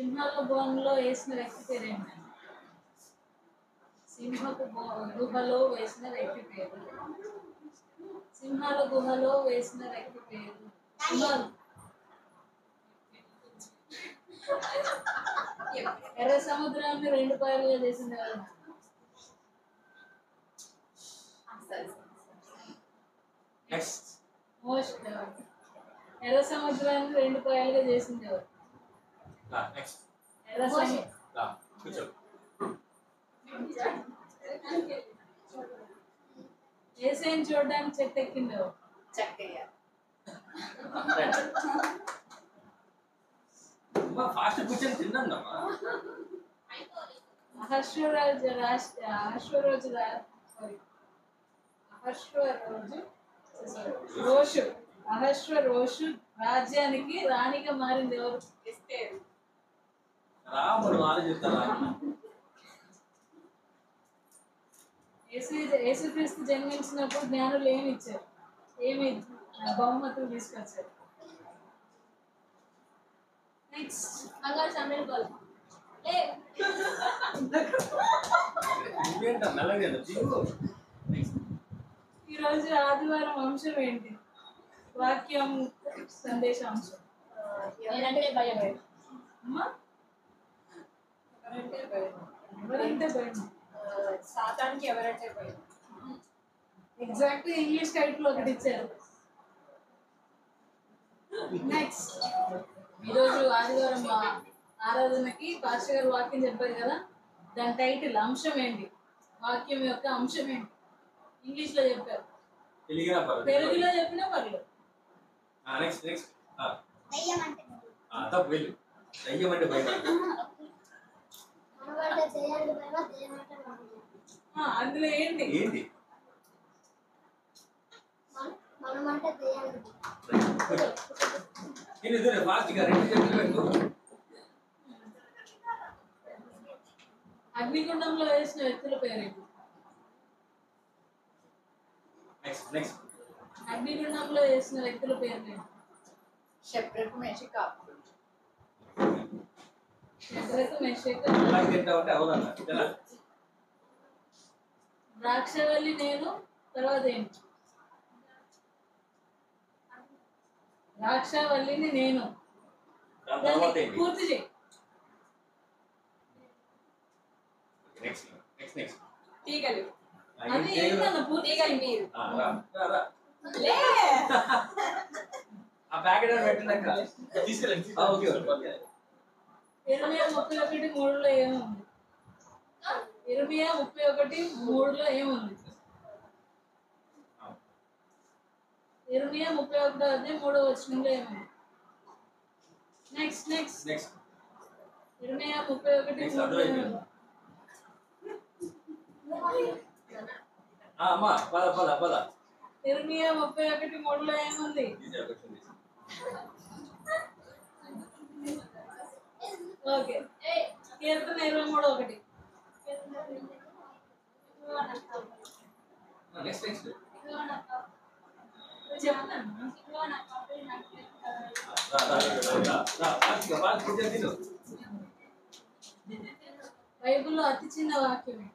సింహాల బోన్లో వేసిన వ్యక్తి పేరేంటి? సింహపు గుహలో వేసిన వ్యక్తి పేరు. సింహాల గుహలో వేసిన వ్యక్తి పేరు. ఎర్ర సముద్రాన్ని 2 పాయలుగా చేసింది ఎవరు? ఎర్ర సముద్రాన్ని 2 పాయలుగా చేసింది ఎవరు? ఎర్ర ఏసైని చూడడానికి చెట్టు ఎక్కింది ఎవరు? చక్కయ్య. అహశ్వరోషు రాజ్యానికి రాణిగా మారింది ఎవరు? ఎస్తేరు. యేసుక్రీస్తు జన్మించినప్పుడు జ్ఞానులు ఏమి ఇచ్చారు? ఏమి బహుమతులు తీసుకొచ్చారు? నెక్స్ట్ బంగారు సమయం కాల్. ఈరోజు ఆదివారం అంశం ఏంటి? వాక్యం సందేశాంశం. ఎవరంటే భయం. అమ్మా ఎవరంటే భయం? సాతానికి ఎవరంటే భయం? ఎగ్జాక్ట్ ఇంగ్లీష్ టైటిల్ ఒకటి ఇచ్చారు. నెక్స్ట్ ఈరోజు ఆదివారం ఆరాధనకి పాస్టర్ గారు వాక్యం చెప్పారు కదా, దాని టైటిల్ అంశం ఏంటి? వాక్యం యొక్క అంశం ఏంటి? ఇంగ్లీష్ లో చెప్పారు, తెలుగులో చెప్పినా పర్లేదు. అందులో ఏంటి? అగ్నిగుండంలో వేసిన వ్యక్తుల పేరేంటి? అగ్నిగుండంలో వేసిన వ్యక్తుల పేరు? షెప్రకు మెషక. ద్రాక్షవల్లి నేను, తర్వాత ఏంటి? ద్రాక్షవల్లిని నేను, పూర్తి చేయి. తీగలు. అది ఏంటన్న పూర్తి? తీగలు మీరు. ఇరవై 31:3 ఏముంది? ఇరవై 31:3 ఏముంది? ఇరవై 31:3 ఏముంది? నెక్స్ట్ ఇరవై 31:3 ఏముంది? ఇరవై 31:3 ఏముంది? ఓకే, కీర్తన 23:1. బైబిల్లో అతి చిన్న వాక్యమే.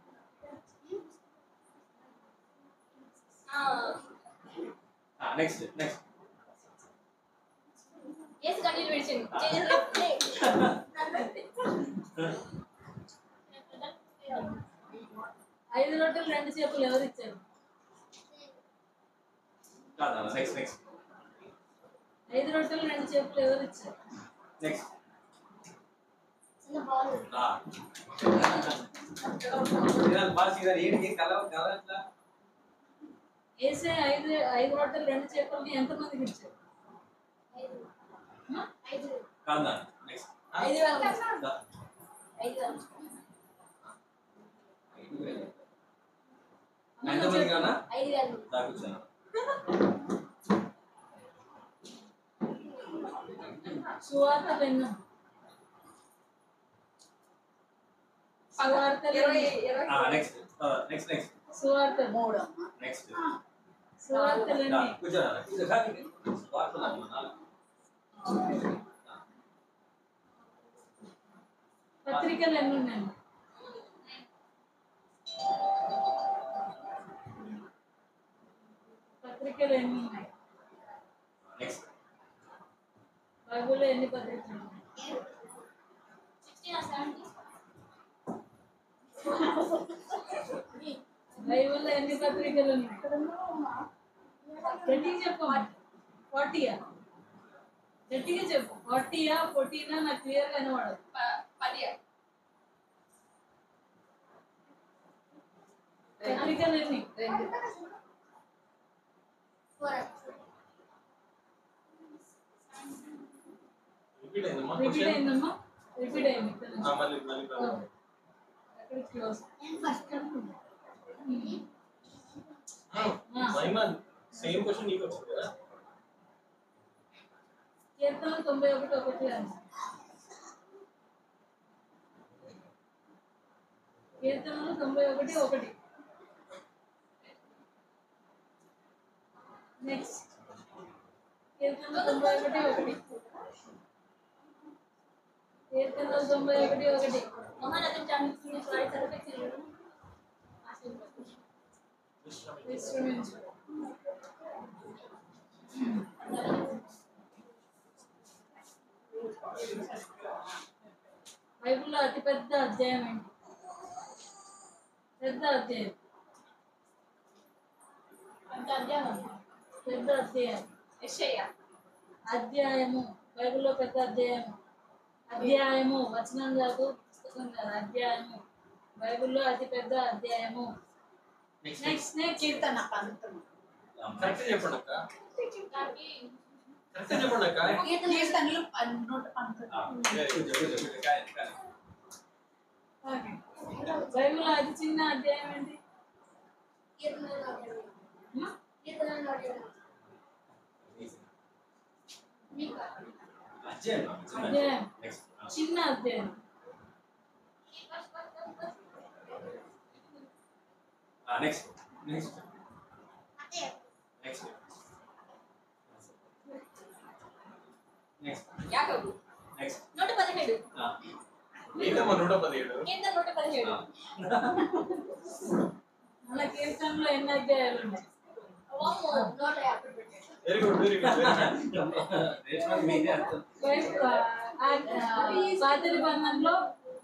నెక్స్ట్ yes continue mention 5 రొట్టెలు 2 చేపలు ఎవరు ఇచ్చారు? నెక్స్ట్ 5 రొట్టెలు 2 చేపలు ఎవరు ఇచ్చారు? నెక్స్ట్ ఏసే 5 రొట్టెలు 2 చేపల్ని ఎంతమందికి ఇచ్చారు? 5. సువార్త విన్నాం. సువార్త 3. సువార్తలన్నీ పత్రికలు ఎన్ని ఉన్నాయి? పత్రికలు ఎన్ని ఉన్నాయి? నెక్స్ట్ బైబిల్లో ఎన్ని పత్రికలు ఉన్నాయి? 16 or 17. బైబిల్లో ఎన్ని పత్రికలు ఉన్నాయి? గట్టిగా చెప్పు. 40 గట్టిగా చెప్పు. 40 14 నాకు క్లియర్ గా వినపడదు. 10. పత్రికలు ఎన్ని? 2. 4. రిపీట్ అయిందమ్మా రిపీట్ అయిందమ్మా? రిపీట్ అయింది. మళ్ళీ ఎక్కడ క్లోజ్? మహిమ సేమ్ క్వశ్చన్ నీకు వచ్చింది కదా. కీర్తన 91:1 అని. కీర్తనలు 91:1. నెక్స్ట్ కీర్తనలు 91:1. కీర్తనలు 91:1. విశ్రమించు. బైబిల్లో అతిపెద్ద అధ్యాయం ఏంటి? పెద్ద అధ్యాయం. పెద్ద అధ్యాయం. అధ్యాయము. బైబిల్లో పెద్ద అధ్యాయము. అధ్యాయము వచనం కాదు, పుస్తకం కాదు, అధ్యాయము. బైబిల్లో అతి పెద్ద అధ్యాయము. నెక్స్ట్ కీర్తన 19. కరెక్ట్ చెప్పండి అక్క. కరెక్ట్ చెప్పండి అక్క. కీర్తనలు 119. ఓకే. బైబిల్లో అతి చిన్న అధ్యాయం ఏంటి? అధ్యాయం. చిన్న అధ్యాయం. నెక్స్ట్ నెక్స్ట్ నెక్స్ట్ నెక్స్ట్ యాకోబు నెక్స్ట్ 117. ఏంటమ్మా 117? కీర్తన 117. మన కీర్తనలో ఎన్ని అధ్యాయాలు ఉన్నాయి? వామ్మో 150 పెట్టాడు. Very good very good. పాత నిబంధనలో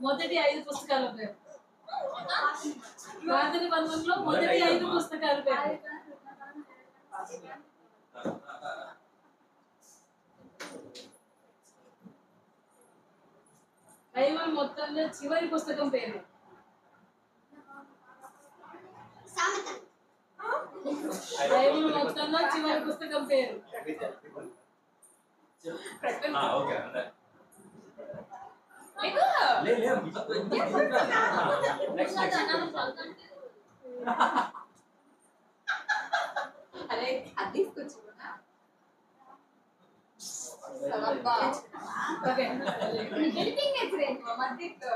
మొదటి 5 పుస్తకాల పేరు. పాత నిబంధనలో మొదటి 5 పుస్తకాల పేరు. బైబిల్ మొత్తంలో చివరి పుస్తకం పేరు. బైబిల్ మొత్తంలో చివరి పుస్తకం పేరు. ఓకే మీకు నెక్స్ట్ అరే అది తీసుకొచ్చుకున్నా. ఓకే. ఎడిటింగ్ ఎక్స్‌పీరియన్స్ మధ్యలో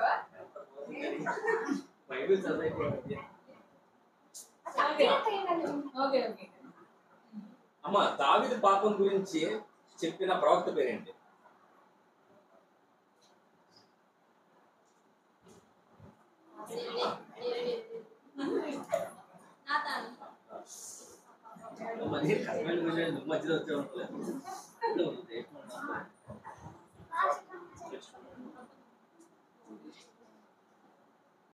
బైబిల్ చదివేది. Okay okay okay. అమ్మ దావీదు పాపం గురించి చెప్పిన ప్రవక్త పేరేంటి? నాతాను మధ్యలో వచ్చే